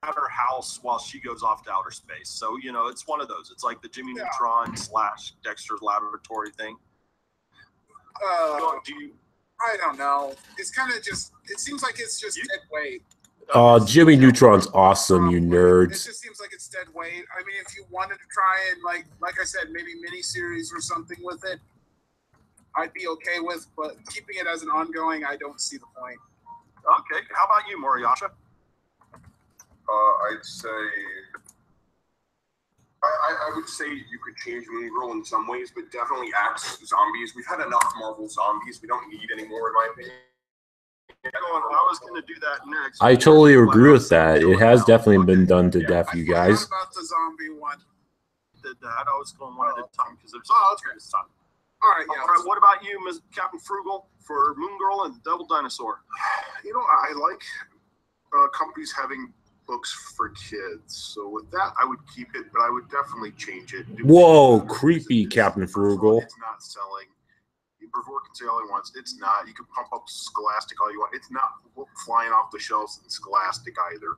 at her house while she goes off to outer space. So, you know, it's one of those. It's like the Jimmy Neutron / Dexter's Laboratory thing. I don't know. It's kind of just, it seems like it's just dead weight. Jimmy Neutron's awesome, you nerds. It just seems like it's dead weight. I mean, if you wanted to try and, like I said, maybe miniseries or something with it, I'd be okay with, but keeping it as an ongoing, I don't see the point. Okay, how about you, Moriyasha? I'd say, I would say you could change Moon Girl in some ways, but definitely axe zombies. We've had enough Marvel zombies. We don't need any more, in my opinion. I was going to do that next. I totally agree with that. It has definitely been done to death, you guys. I forgot about the zombie one. Did that? I was going one at a time because there's okay. time. All right, yeah. All right, what about you, Ms. Captain Frugal, for Moon Girl and Devil Dinosaur? You know, I like companies having books for kids. So with that, I would keep it, but I would definitely change it. Whoa, creepy, Captain Frugal. It's not selling. Before can say all he wants. It's not. You can pump up Scholastic all you want. It's not flying off the shelves in Scholastic either.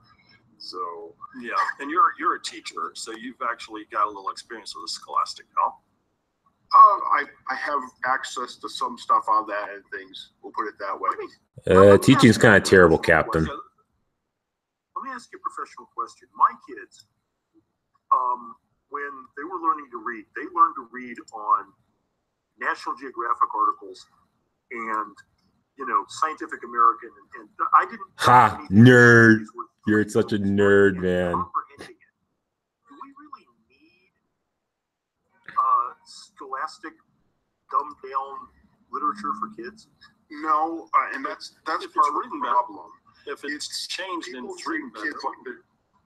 So yeah, and you're a teacher, so you've actually got a little experience with the Scholastic, no? I have access to some stuff on that and things. We'll put it that way. Teaching's kind of terrible, Captain. Let me ask you a professional question. My kids, when they were learning to read, they learned to read on National Geographic articles and, you know, Scientific American. And I didn't. Ha, nerd. You're such a nerd, man. Do we really need Scholastic dumbed down literature for kids? No, and that's part of the problem. If it's changed and it's written better,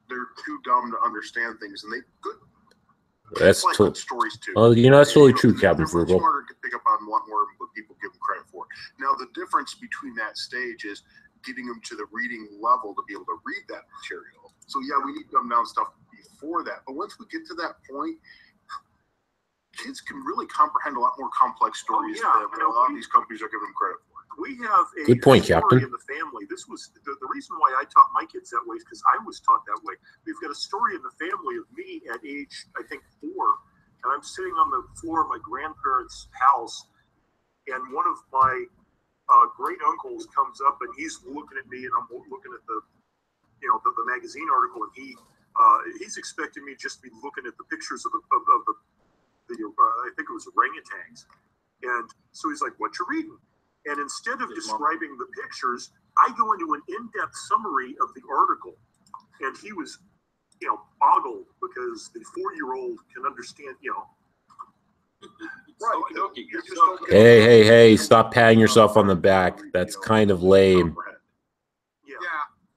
they're too dumb to understand things, and they could. That's like true. Stories too. Oh, you know, that's really true, Captain Frugal. Smarter to pick up on a lot more than what people give them credit for. Now, the difference between that stage is getting them to the reading level to be able to read that material. So, yeah, we need to dumb down stuff before that. But once we get to that point, kids can really comprehend a lot more complex stories than a lot of these companies are giving them credit for. We have a good point, story Captain. in the family. This was the reason why I taught my kids that way is because I was taught that way. We've got a story in the family of me at age, I think, 4, and I'm sitting on the floor of my grandparents' house, and one of my great uncles comes up and he's looking at me, and I'm looking at the magazine article, and he's expecting me just to be looking at the pictures of the I think it was orangutans, and so he's like, "What you reading?" And instead of describing the pictures, I go into an in-depth summary of the article. And he was, boggled because the 4-year-old can understand, Right. Hey, stop patting yourself on the back. That's kind of lame. Yeah,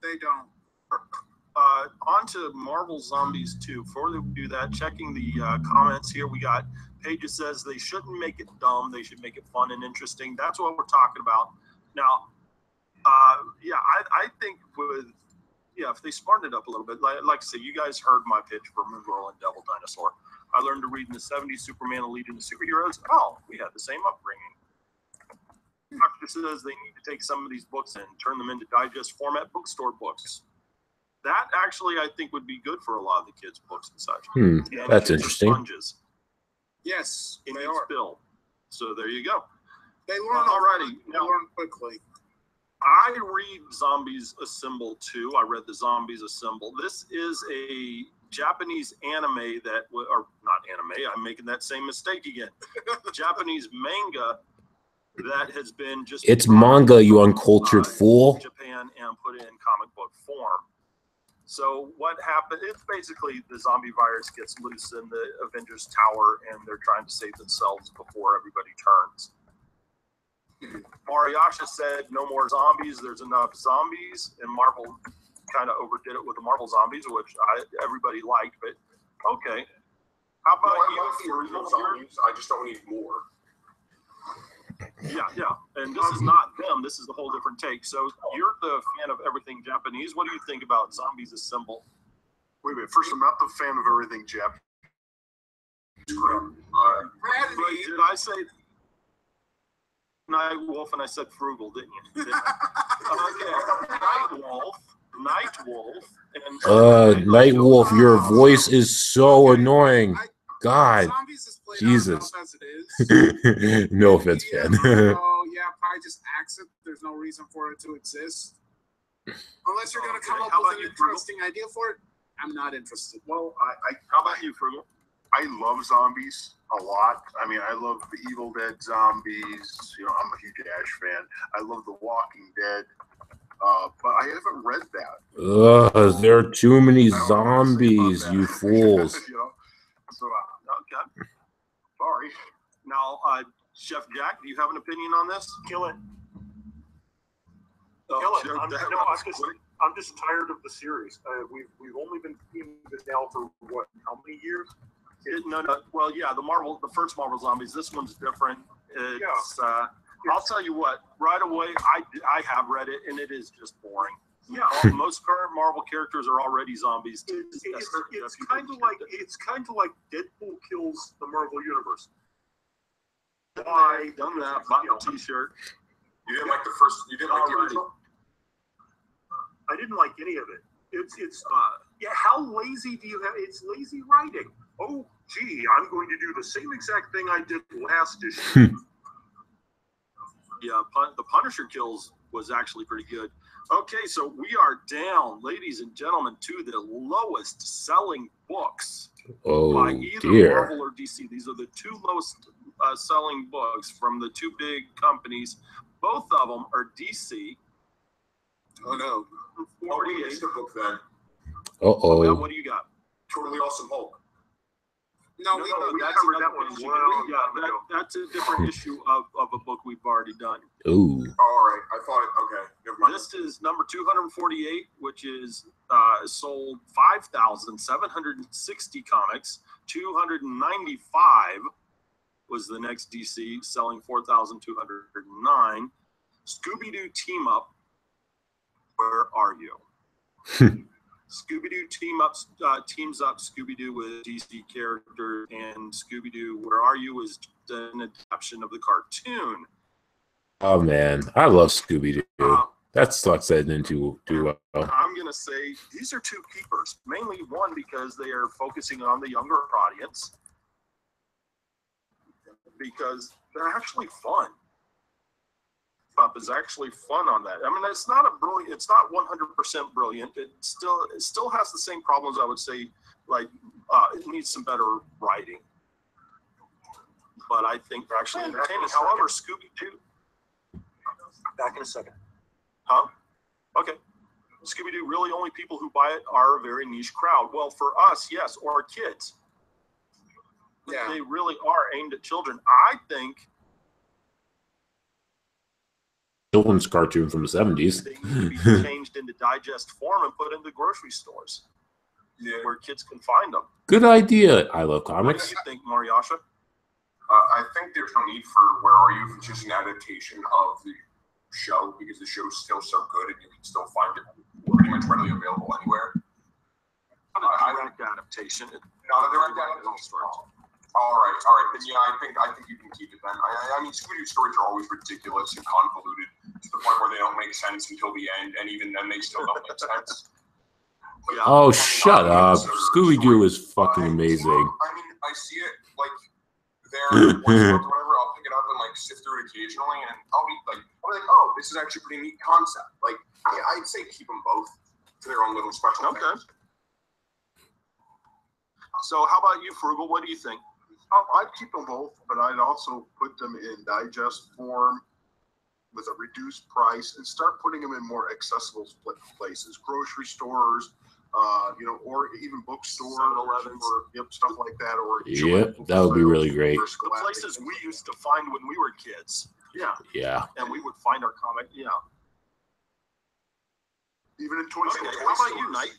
they don't. On to Marvel Zombies 2. Before we do that, checking the comments here, we got Pages says they shouldn't make it dumb. They should make it fun and interesting. That's what we're talking about. Now, I think if they smarten it up a little bit, like I say, you guys heard my pitch for Moon Girl and Devil Dinosaur. I learned to read in the 70s, Superman and leading the superheroes. Oh, we had the same upbringing. Doctor says they need to take some of these books and turn them into digest format bookstore books. That actually, I think, would be good for a lot of the kids' books and such. That's interesting. Sponges. Yes, they are. Spill. So there you go. They learn already. They learn quickly. I read Zombies Assemble too. I read the Zombies Assemble. This is a Japanese anime or not anime. I'm making that same mistake again. Japanese manga that has been just. It's manga, you uncultured fool. Japan and put it in comic book form. So what happened? It's basically the zombie virus gets loose in the Avengers Tower, and they're trying to save themselves before everybody turns. Moriyasha said, "No more zombies. There's enough zombies." And Marvel kind of overdid it with the Marvel zombies, which everybody liked. But okay, how about zombies? I just don't need more. Yeah. And this is not them. This is a whole different take. So you're the fan of everything Japanese. What do you think about Zombies Assemble? Wait a minute. First, I'm not the fan of everything Japanese. Did I say Night Wolf and I said Frugal, didn't you? Okay. Night Wolf And Nightwolf, your voice is so annoying. God, Zombies is played Jesus. out enough as it is. No offense, man. Oh yeah, probably just accept. There's no reason for it to exist, unless you're gonna come up How with about an you, Frugal? interesting idea for it. I'm not interested. Well, how about you, Frugal? I love zombies a lot. I mean, I love the Evil Dead zombies. You know, I'm a huge Ash fan. I love The Walking Dead. But I haven't read that. There are too many I don't know what to say about zombies, that. you fools. You know? So, Okay. sorry. Now, Chef Jack, do you have an opinion on this? Kill it. Oh, Kill it. Chef Jack, I'm just tired of the series. We've only been seeing this now for what? How many years? No. Well, yeah, the first Marvel Zombies. This one's different. It's, I'll tell you what. Right away, I have read it, and it is just boring. Yeah. Most current Marvel characters are already zombies. It's kind of like Deadpool kills the Marvel universe. Why done that? Bought the T-shirt. You didn't like the first. You didn't like the original. I didn't like any of it. Yeah. How lazy do you have? It's lazy writing. Oh, gee, I'm going to do the same exact thing I did last issue. Yeah, the Punisher kills was actually pretty good. Okay, so we are down, ladies and gentlemen, to the lowest selling books by either Marvel or DC. These are the two lowest selling books from the two big companies. Both of them are DC. Oh no! Oh, we missed a book then. Uh-oh. What do you got? Totally Awesome Hulk. No, we that's covered that another one. issue. Well, That's a different issue of a book we've already done. Ooh. All right, I thought it. Okay, never mind. This is number 248, which is sold 5,760 comics. 295 was the next DC, selling 4,209. Scooby-Doo Team Up. Where are you? Scooby-Doo teams up Scooby-Doo with DC character, and Scooby-Doo Where Are You is an adaptation of the cartoon. Oh man, I love Scooby-Doo. That sucks that didn't do well. I'm gonna say these are two keepers. Mainly one because they are focusing on the younger audience, because they're actually fun. Up is actually fun on that. I mean, it's not 100% brilliant. It still has the same problems. I would say, like it needs some better writing. But I think they're actually entertaining. However, Scooby-Doo. back in a second. Huh? Okay. Scooby-Doo, really only people who buy it are a very niche crowd. Well, for us, yes, or kids. Yeah. They really are aimed at children. I think Children's cartoon from the 70s. they need to be changed into digest form and put in the grocery stores, where kids can find them. Good idea. I love What do comics. you think, Mariasha? I think there's no need for Where Are You? It's just an adaptation of the show because the show's still so good and you can still find it pretty much readily available anywhere. Not a direct adaptation. Not a direct adaptation. All right. Then yeah, I think you can keep it then. I mean, Scooby-Doo stories are always ridiculous and convoluted to the point where they don't make sense until the end, and even then they still don't make sense. But, Oh, shut up. Scooby-Doo is fucking amazing. I mean, I see it like there once a month or whatever. I'll pick it up and like sift through it occasionally, and I'll be like, oh, this is actually a pretty neat concept. Like, yeah, I'd say keep them both to their own little special things. So how about you, Frugal? What do you think? I'd keep them both, but I'd also put them in digest form with a reduced price and start putting them in more accessible places, grocery stores, or even bookstores, 7-Elevens. Or stuff like that. Or Yep, that would be really great. The places we used to find when we were kids. Yeah. Yeah. And we would find our comic. Yeah. Even in toy stores. How about you, Knight?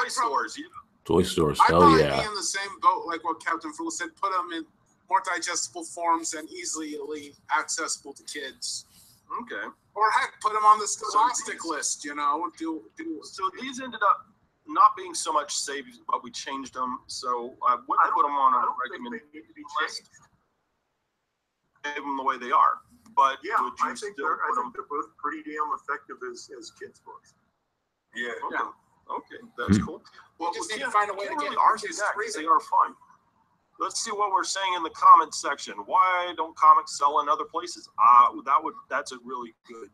Toy stores. Toy stores. I'd Hell probably yeah. be in the same boat, like what Captain Frugal said. Put them in more digestible forms and easily accessible to kids. Okay. Or heck, put them on the Scholastic list. So these ended up not being so much saved, but we changed them. So I wouldn't put them on a recommended list. Leave them the way they are. But Yeah, would you I think still they're put them? both pretty damn effective as kids' books. Yeah. Okay. Okay, that's cool. Well, We just we need to find a way to get really it argue to that read because it. they are fun. Let's see what we're saying in the comments section. Why don't comics sell in other places? That's a really good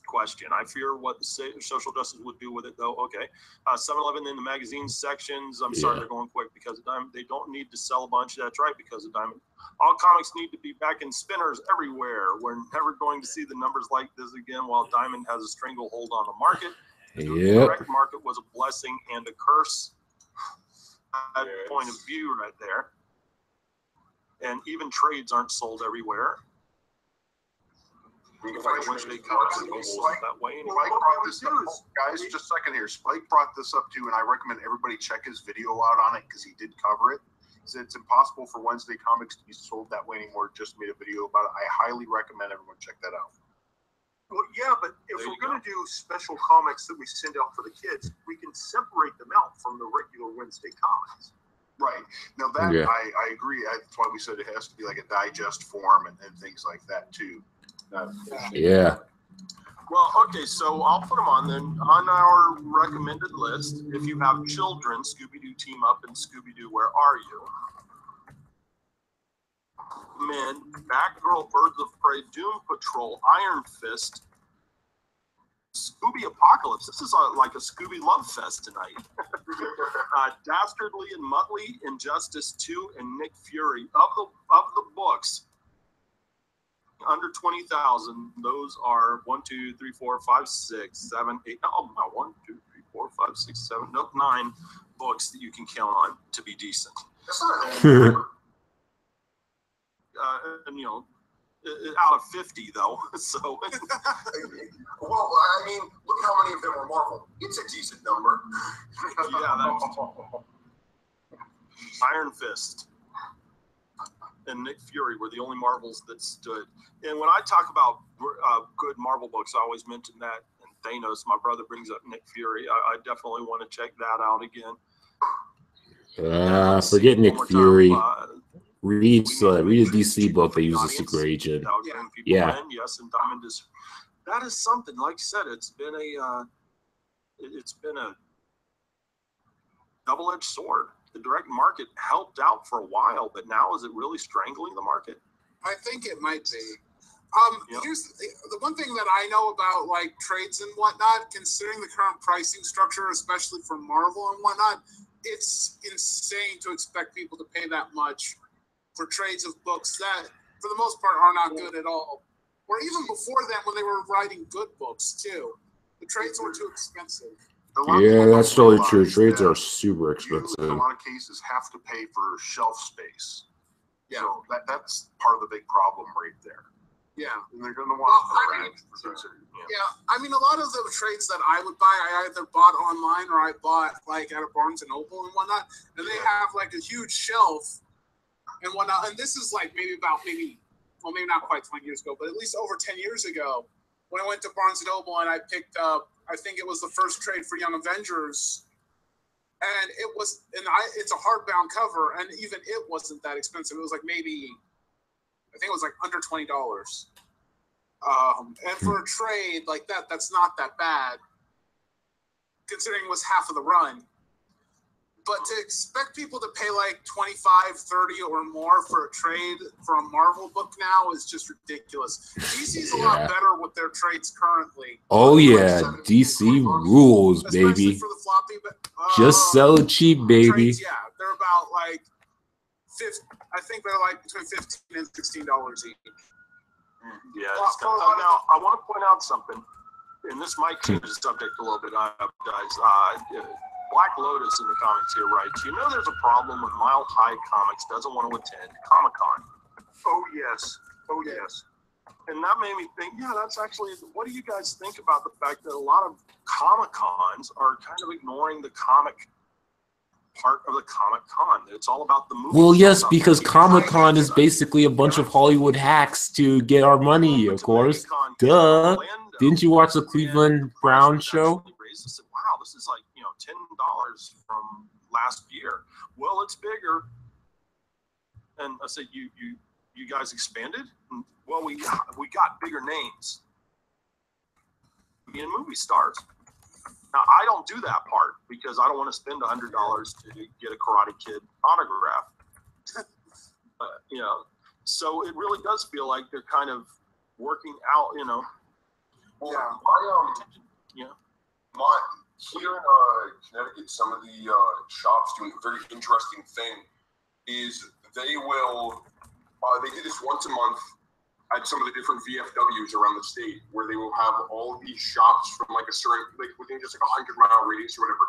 question. I fear what the social justice would do with it, though. Okay, 7-Eleven in the magazine sections. I'm sorry, they're going quick because of Diamond. They don't need to sell a bunch. That's right, because of Diamond. All comics need to be back in spinners everywhere. We're never going to see the numbers like this again. While Diamond has a stranglehold on the market, the direct market was a blessing and a curse. Point of view right there. And even trades aren't sold everywhere. That way anymore. Spike brought this up, guys. Just a second here. Spike brought this up too, and I recommend everybody check his video out on it because he did cover it. He said it's impossible for Wednesday comics to be sold that way anymore. Just made a video about it. I highly recommend everyone check that out. Well, yeah, but if we're going to do special comics that we send out for the kids, we can separate them out from the regular Wednesday comics. Right. Now that I agree. That's why we said it has to be like a digest form and things like that too. Well, okay, so I'll put them on then. On our recommended list, if you have children, Scooby-Doo Team Up and Scooby-Doo Where Are You? Men, Batgirl, Birds of Prey, Doom Patrol, Iron Fist, Scooby Apocalypse. This is like a Scooby love fest tonight. Dastardly and Muttley, Injustice 2, and Nick Fury. Of the books, under 20,000, those are 1, 2, 3, 4, 5, 6, 7, 8. Oh, no, 1, 2, 3, 4, 5, 6, 7, no, 9 books that you can count on to be decent. And you know, out of 50 though. So. Well, I mean, look how many of them were Marvel. It's a decent number. Yeah, that's Iron Fist and Nick Fury were the only Marvels that stood. And when I talk about good Marvel books, I always mention that. And Thanos, my brother brings up Nick Fury. I definitely want to check that out again. Forget Nick Fury. Read a DC book that uses a secret agent. Yes, and Diamond is. That is something. Like I said, it's been a double-edged sword. The direct market helped out for a while, but now is it really strangling the market? I think it might be. Here's the one thing that I know about like trades and whatnot, considering the current pricing structure, especially for Marvel and whatnot, it's insane to expect people to pay that much for trades of books that, for the most part, are not good at all. Or even before that, when they were writing good books, too. The trades were too expensive. Yeah, that's totally true. Trades are super expensive. You, in a lot of cases, have to pay for shelf space. Yeah. So that's part of the big problem right there. Yeah. And they're going to want to I mean, a lot of the trades that I would buy, I either bought online or I bought, like, at a Barnes & Noble and whatnot. And they have, like, a huge shelf and whatnot. And this is like maybe not quite 20 years ago, but at least over 10 years ago, when I went to Barnes & Noble and I picked up, I think it was the first trade for Young Avengers, and it's a hardbound cover, and even it wasn't that expensive. It was like maybe, I think it was like under $20. And for a trade like that, that's not that bad, considering it was half of the run. But to expect people to pay like $25, $30 or more for a trade for a Marvel book now is just ridiculous. DC's a lot better with their trades currently. Oh yeah, DC rules, baby. For the floppy, just sell it cheap, baby. Trades, they're about like I think they're like between $15 and $16 each. Yeah. Now I want to point out something, and this might change the subject a little bit, guys. Black Lotus in the comics here writes, you know there's a problem when Mile High Comics doesn't want to attend Comic-Con. Oh, yes. Oh, yes. And that made me think, that's actually, what do you guys think about the fact that a lot of Comic-Cons are kind of ignoring the comic part of the Comic-Con? It's all about the movie. Well, yes, because Comic-Con is basically a bunch of Hollywood hacks to get our money, of course. Duh. Didn't you watch the Cleveland Brown show? I said, wow, this is like, $10 from last year. Well, it's bigger. And I said, you guys expanded? And, well, we got bigger names. Movie stars. Now, I don't won't do that part because I don't want to spend $100 to get a Karate Kid autograph. You know, so it really does feel like they're kind of working out, you know. Well, Yeah. Here in Connecticut, some of the shops doing a very interesting thing is they will, they do this once a month at some of the different VFWs around the state, where they will have all of these shops from like a certain, like within just like 100-mile radius or whatever.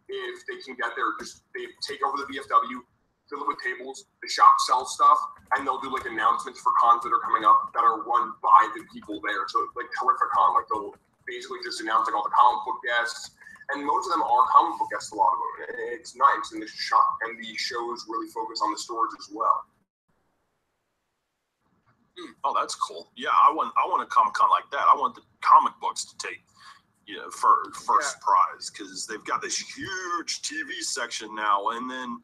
If they can get there, just they take over the VFW, fill it with tables, the shop sells stuff, and they'll do like announcements for cons that are coming up that are run by the people there. So like Terrificon, like they'll basically just announce like all the comic book guests, and most of them are comic book guests, a lot of them. It's nice, and the shop and the shows really focus on the stores as well. Oh, that's cool. Yeah, I want a Comic-Con like that. I want the comic books to take, you know, for first prize, because they've got this huge TV section now, and then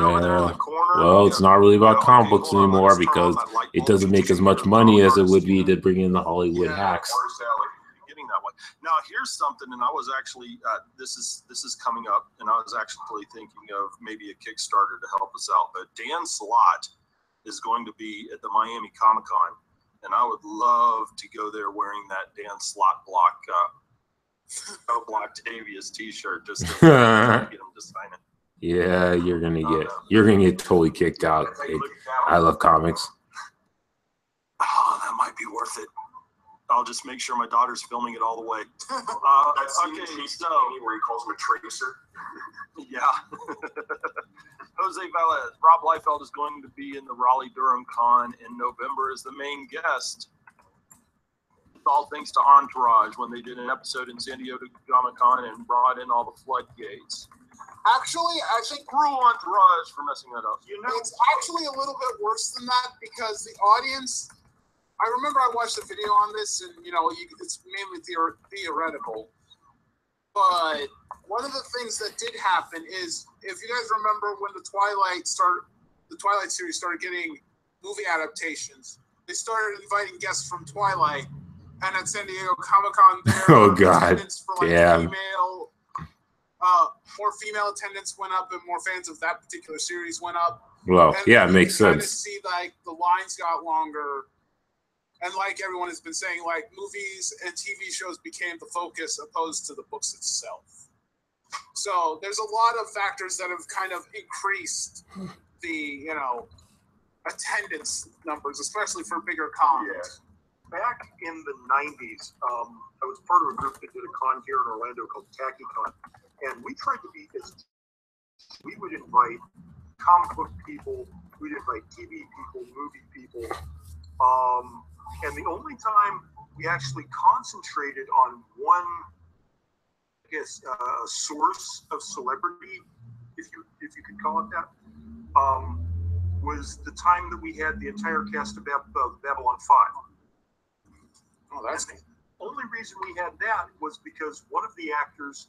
over there in the corner. Well, it's not really about comic books anymore because it doesn't make as much money as it would be to bring in the Hollywood hacks. Getting that way. Now, here's something, and I was actually this is coming up, and I was actually thinking of maybe a Kickstarter to help us out. But Dan Slott is going to be at the Miami Comic-Con, and I would love to go there wearing that Dan Slott blocked Davius T-shirt just to get him to sign it. Yeah, you're gonna get totally kicked out. I Love Comics. Oh, that might be worth it. I'll just make sure my daughter's filming it all the way. That's okay, so where he calls him a tracer. Yeah. Jose Velez, Rob Liefeld is going to be in the Raleigh-Durham Con in November as the main guest. All thanks to Entourage when they did an episode in San Diego Comic-Con and brought in all the floodgates. Actually, I think Screw Entourage for messing that up. you know, it's actually a little bit worse than that because the audience. I remember I watched a video on this, and you know, it's mainly theoretical. But one of the things that did happen is, if you guys remember when the Twilight series started getting movie adaptations, they started inviting guests from Twilight, and at San Diego Comic-Con, Oh God, for like yeah. More female attendance went up, and more fans of that particular series went up. Well, and yeah, it makes sense. sense. See, like the lines got longer. And like everyone has been saying, like movies and TV shows became the focus opposed to the books itself. So there's a lot of factors that have kind of increased the, you know, attendance numbers, especially for bigger cons. Yeah. Back in the 90s, I was part of a group that did a con here in Orlando called TackyCon. And we tried to be as we would invite comic book people, we'd invite TV people, movie people. And the only time we actually concentrated on one, I guess, source of celebrity, if you could call it that, was the time that we had the entire cast of Babylon 5. Oh, that's neat. The only reason we had that was because one of the actors,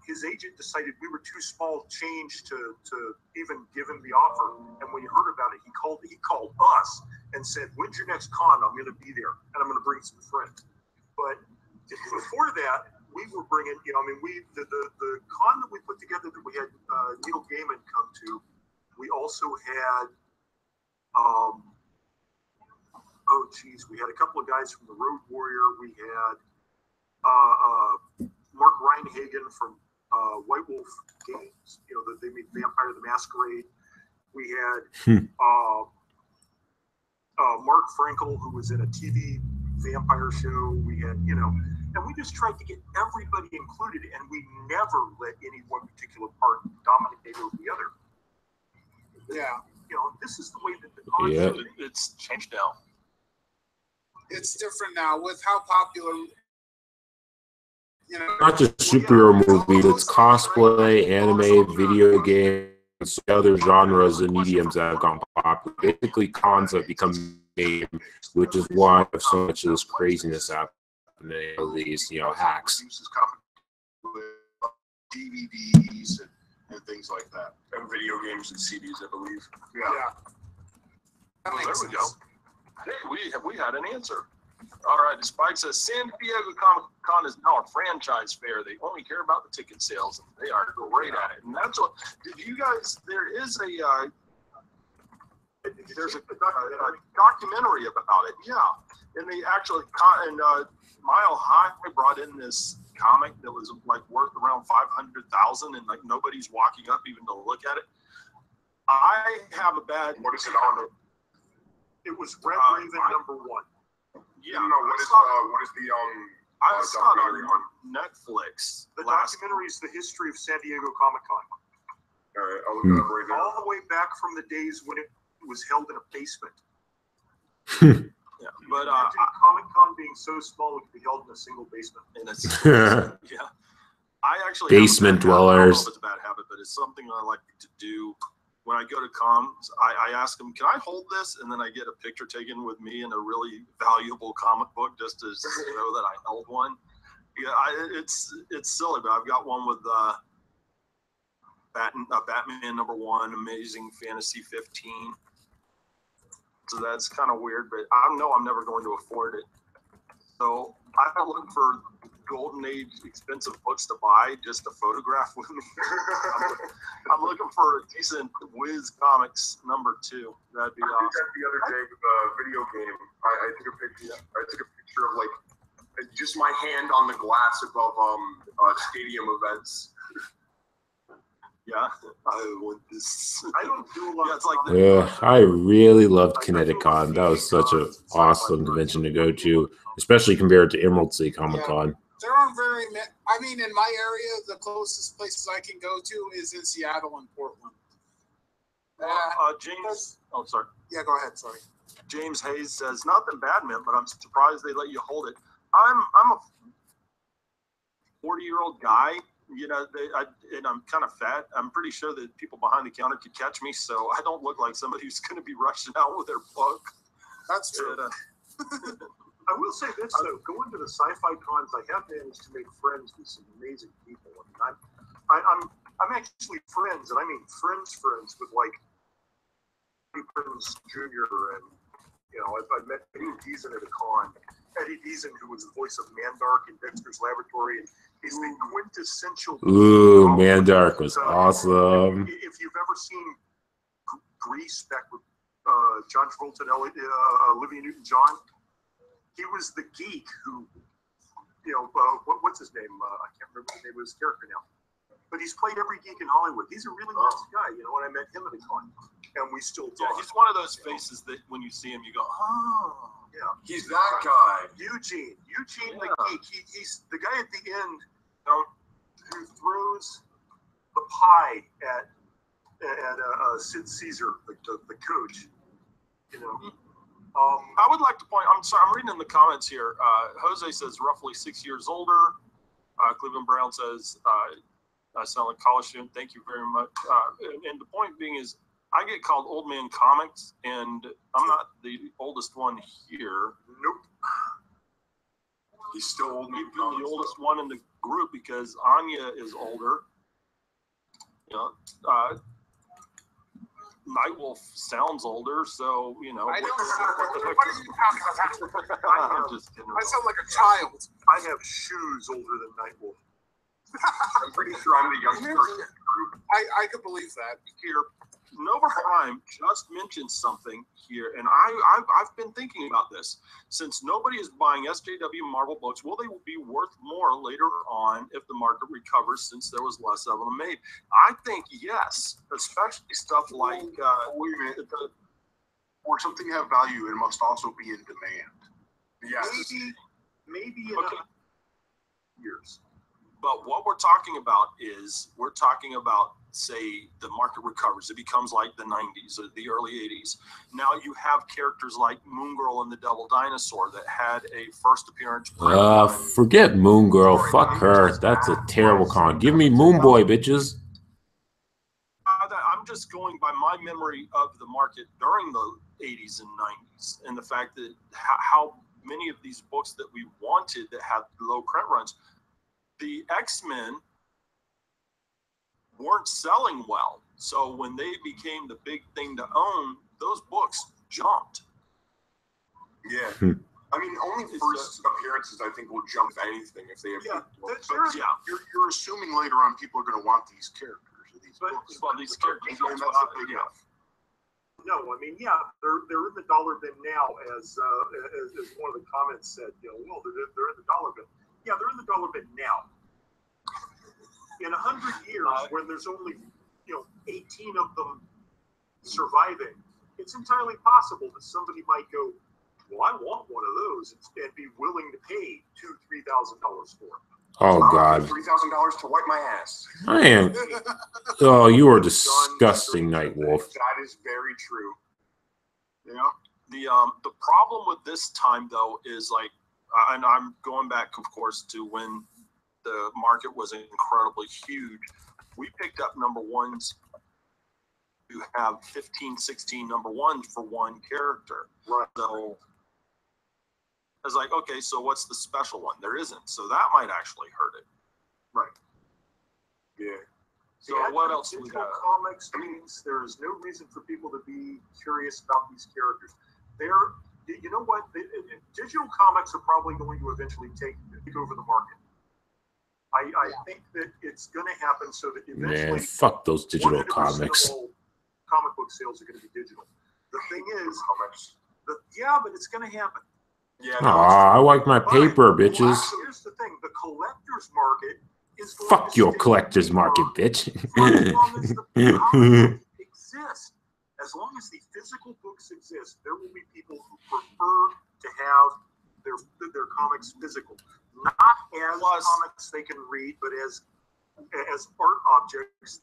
his agent decided we were too small change to even give him the offer. And when he heard about it, he called us and said, "When's your next con? I'm going to be there, and I'm going to bring some friends." But before that, we were bringing, you know, I mean, the con that we put together that we had Neil Gaiman come to, we also had, we had a couple of guys from the Road Warrior. We had Mark Reinhagen from White Wolf Games, you know, that they made Vampire the Masquerade. We had Mark Frankel, who was in a TV vampire show. We had, you know, and we just tried to get everybody included, and we never let any one particular part dominate over the other. Yeah. You know, this is the way that the concept, It's changed now. It's different now with how popular. You know, Not just superhero movies, it's cosplay, anime, video games, other genres and mediums that have gone popular. Basically, cons have become game, which is why so much of this craziness happening, these, you know, hacks. DVDs and things like that, and video games and CDs, I believe. yeah. Well, there we go. Hey, we had an answer. All right, Spike says San Diego Comic Con is now a franchise fair. They only care about the ticket sales, and they are great at it. And that's what. Did you guys? There is a there's a documentary about it. Yeah, and they actually Mile High brought in this comic that was like worth around $500,000, and like nobody's walking up even to look at it. I have a bad. What is it on? It was Red Raven #1. Yeah. No, what is the I saw it on Netflix. The documentary is the history of San Diego Comic Con. All right, I'll look it up right now. All the way back from the days when it was held in a basement. Yeah, but Comic Con being so small it could be held in a single basement. And it's, yeah, I actually Basement dwellers. I don't know if it's a bad habit, but it's something I like to do. When I go to cons, I ask them, can I hold this? And then I get a picture taken with me in a really valuable comic book just to know that I held one. Yeah, it's silly, but I've got one with Batman #1, Amazing Fantasy 15. So that's kind of weird, but I know I'm never going to afford it. So I'm looking for golden age expensive books to buy just to photograph with me. I'm looking for a decent Wiz Comics #2. That'd be awesome. I did that the other day with a video game. I took a picture. I took a picture of like just my hand on the glass above stadium events. Yeah, I want this. I don't do a lot. Yeah, it's like Yeah, I really loved Kineticon. That was such an awesome convention to go to, especially compared to Emerald City Comic Con. There aren't very many. I mean, in my area, the closest places I can go to is in Seattle and Portland. James. Oh, sorry. Yeah, go ahead. Sorry. James Hayes says nothing bad, man, but I'm surprised they let you hold it. I'm a 40-year-old guy. You know, and I'm kind of fat. I'm pretty sure that people behind the counter could catch me, so I don't look like somebody who's going to be rushing out with their book. That's true. I will say this though: going to the sci-fi cons, I have managed to make friends with some amazing people. I mean, I'm actually friends, and I mean friends with like Prince Jr. and I met Eddie Deason at a con. Eddie Deason, who was the voice of Mandark in Dexter's Laboratory, and he's the quintessential. Ooh, Mandark was awesome. If you've ever seen Grease back with John Travolta and Olivia Newton-John, he was the geek who, what's his name? I can't remember the name of his character now. But he's played every geek in Hollywood. He's a really nice guy. When I met him at a con, and we still talk. Yeah, he's one of those faces that when you see him, you go, oh. Yeah, He's that guy. Eugene the geek. He's the guy at the end who throws the pie at Sid Caesar, the coach. I would like to point. I'm sorry. I'm reading in the comments here. Jose says roughly 6 years older. Cleveland Brown says I sound like a college student. Thank you very much. And the point being is, I get called Old Man Comics, and I'm not the oldest one here. Nope. He's still old. Maybe the oldest one in the group because Anya is older. Nightwolf sounds older, so I don't know. What are you talking about? I'm just kidding. I sound like a child. I have shoes older than Nightwolf. I'm pretty sure I'm the youngest person in the group. I could believe that. Here, Nova Prime just mentioned something here, and I've been thinking about this. Since nobody is buying SJW Marvel books, will they be worth more later on if the market recovers since there was less of them made? I think yes, especially stuff like wait a minute. For something to have value, it must also be in demand. Yes. Maybe in years. But what we're talking about is say the market recovers. It becomes like the 90s or the early 80s. Now you have characters like Moon Girl and the Devil Dinosaur that had a first appearance. Forget Moon Girl. Fuck her. That's a terrible con. Give me Moon Boy, bitches. I'm just going by my memory of the market during the 80s and 90s and the fact that how many of these books that we wanted that had low print runs, the X-Men weren't selling well. So when they became the big thing to own, those books jumped. Yeah. I mean, only first appearances I think will jump anything if they have. You're assuming later on people are going to want these characters or these books. Well, these characters. And that's a big enough. No, I mean, they're in the dollar bin now, as one of the comments said. Well, they're in the dollar bin. Yeah, they're in the dollar bin now. In 100 years, when there's only 18 of them surviving, it's entirely possible that somebody might go, well, I want one of those, and be willing to pay $2,000-$3,000 for it. Oh God! $3,000 to wipe my ass. I am. Oh, you are disgusting, Nightwolf. That is very true. The problem with this time though is like, and I'm going back, of course, to when the market was incredibly huge. We picked up number ones who have 15, 16 number ones for one character. Right. So it's like, okay, so what's the special one? There isn't. So that might actually hurt it. Right. Yeah. So what else do we Digital got? comics means there's no reason for people to be curious about these characters. You know what? Digital comics are probably going to eventually take over the market. I think that it's going to happen so that eventually. Man, fuck those digital 100% comics. of all comic book sales are going to be digital. The thing is, Comics. but it's going to happen. Yeah. Aw, I like my paper, bitches. Here's the thing: the collector's market is going Fuck to your stay collector's strong market, bitch. for as long as the comic book exists. As long as the physical books exist, there will be people who prefer to have their comics physical, not as comics they can read, but as art objects.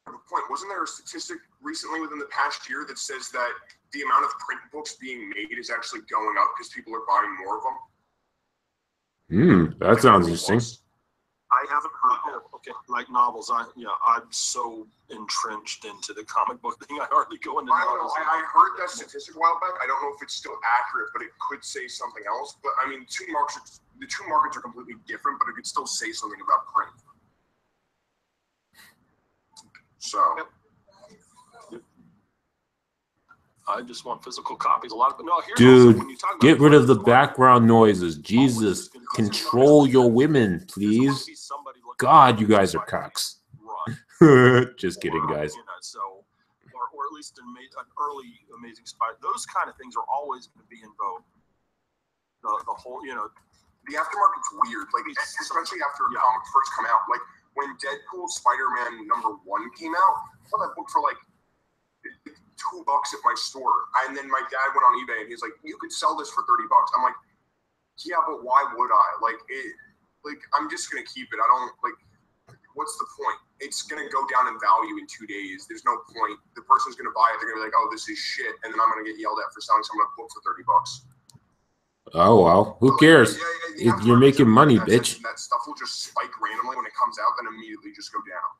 A point. Wasn't there a statistic recently within the past year that says that the amount of print books being made is actually going up because people are buying more of them? That sounds interesting. I haven't heard that. Okay, like novels. I'm so entrenched into the comic book thing. I hardly go into I don't know. novels. I heard that statistic a while back. I don't know if it's still accurate, but it could say something else. But I mean, the two markets are completely different, but it could still say something about print. So. I just want physical copies. A lot of no. Here's Dude, also, when you talk about get rid of the collector's market, background noises. Jesus, control your women, please. God, you guys are cocks. Right. Just kidding, guys. So, or at least an early Amazing Spider. Those kind of things are always going to be in vogue. The whole, The aftermarket's weird, like especially after comics first come out. Like when Deadpool Spider-Man #1 came out, I saw that book for like $2 at my store, and then my dad went on eBay and he's like, "You could sell this for $30." I'm like, "Yeah, but why would I? I'm just gonna keep it. I don't like. What's the point? It's gonna go down in value in 2 days. There's no point. The person's gonna buy it. They're gonna be like, "Oh, this is shit," and then I'm gonna get yelled at for selling someone a book for $30. Oh, well, who cares? You're making money, bitch. That stuff will just spike randomly when it comes out, then immediately just go down.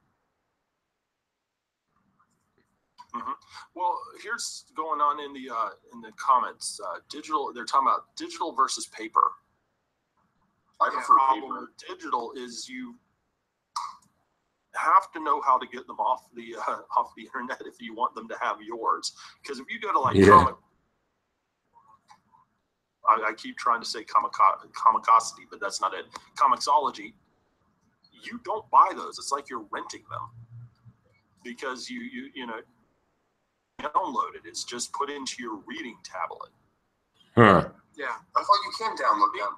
Mm-hmm. Well, here's going on in the comments. Digital. They're talking about digital versus paper. I prefer problem with digital is you have to know how to get them off the internet if you want them to have yours. Because if you go to comic, I keep trying to say comicosity, but that's not it. Comixology. You don't buy those. It's like you're renting them because you download it. It's just put into your reading tablet. Huh. Yeah, I thought you can download them.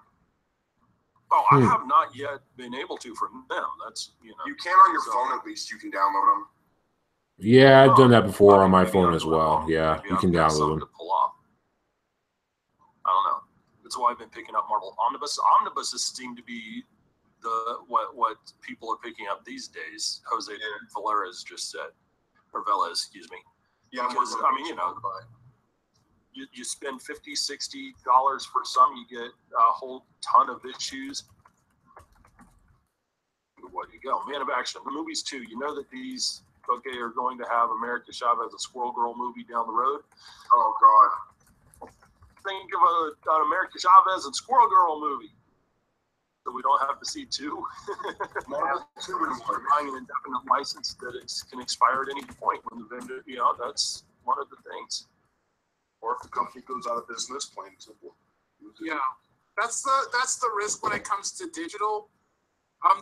Oh, I have not yet been able to from them. That's You can on your phone at least. You can download them. Yeah, I've done that before on my phone as well. Yeah, you can download them. To pull off. I don't know. That's why I've been picking up Marvel Omnibus. Omnibuses seem to be what people are picking up these days. Jose Velez just said, or Velez, excuse me. Yeah, because you spend $50, $60 for some, you get a whole ton of issues. What you go, Man of Action, the movies too. You know that these are going to have America Chavez, a Squirrel Girl movie down the road. Oh God! Think of an America Chavez and Squirrel Girl movie. So we don't have to see two. Buying an indefinite license that can expire at any point when the vendor, that's one of the things. Or if the company goes out of business, plain and simple. Yeah, that's the risk when it comes to digital.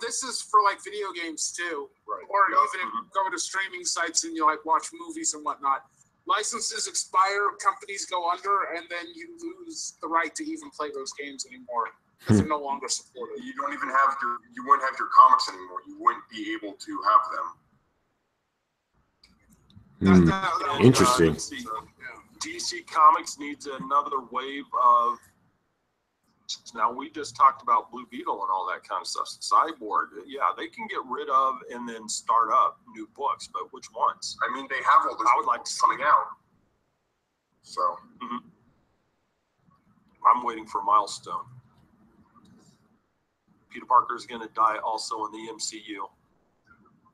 This is for like video games too, Right. or Yeah. even if you go to streaming sites and you like watch movies and whatnot. Licenses expire, companies go under, and then you lose the right to even play those games anymore because they're no longer supported. You don't even have you wouldn't have your comics anymore. You wouldn't be able to have them. Interesting. Let's see. DC Comics needs another wave of. Now, we just talked about Blue Beetle and all that kind of stuff. Cyborg, yeah, they can get rid of and then start up new books, but which ones? I mean, they have all those I would like to see coming out. So I'm waiting for Milestone. Peter Parker is going to die also in the MCU.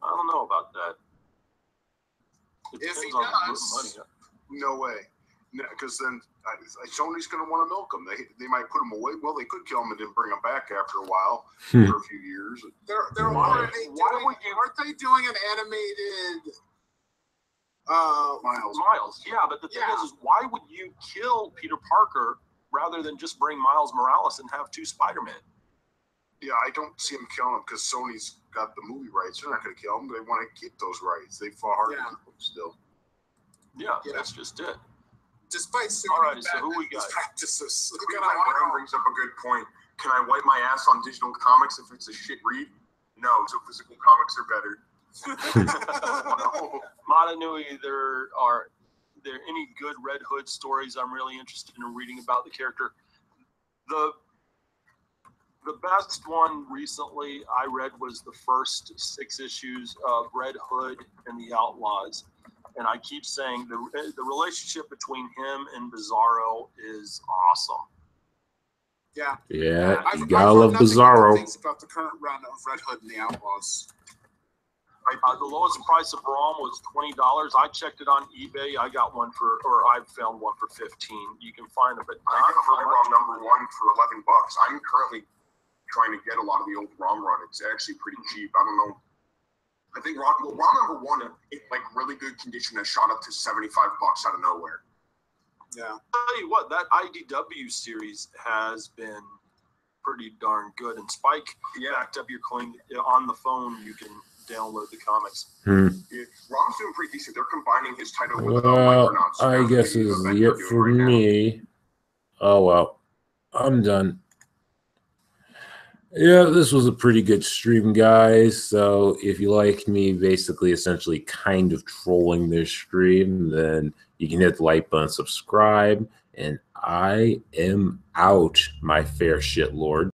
I don't know about that. It If he depends on the does. money. No way. Because then Sony's going to want to milk them. They might put them away. Well, they could kill them and then bring them back after a while, for a few years. They're already aren't they doing an animated Miles. Yeah, but the thing is why would you kill Peter Parker rather than just bring Miles Morales and have two Spider-Men? Yeah, I don't see them killing them because Sony's got the movie rights. They're not going to kill them. They want to keep those rights. They fought hard to keep them still. Yeah, that's just it. Despite all right, so who we got? Practices. Brian brings up a good point. Can I wipe my ass on digital comics if it's a shit read? No, so physical comics are better. Matanui, are there any good Red Hood stories I'm really interested in reading about the character? The best one recently I read was the first 6 issues of Red Hood and the Outlaws. And I keep saying the relationship between him and Bizarro is awesome. Yeah. Yeah, I've you gotta love Bizarro. Things about the current run of Red Hood and the Outlaws. The lowest price of ROM was $20. I checked it on eBay. I got one I found one for $15. You can find them, but I got ROM #1 for $11. I'm currently trying to get a lot of the old ROM run. It's actually pretty cheap. I don't know. I think ROM #1 in like really good condition has shot up to $75 out of nowhere. Yeah. I'll tell you what, that IDW series has been pretty darn good. And Spike backed up your claim on the phone. You can download the comics. ROM's doing pretty decent. They're combining his title with Well, Micronauts. I guess this is it for me. Oh well, I'm done. Yeah, this was a pretty good stream, guys. So if you like me basically essentially kind of trolling this stream, then you can hit the like button, subscribe, and I am out, my fair shit lords.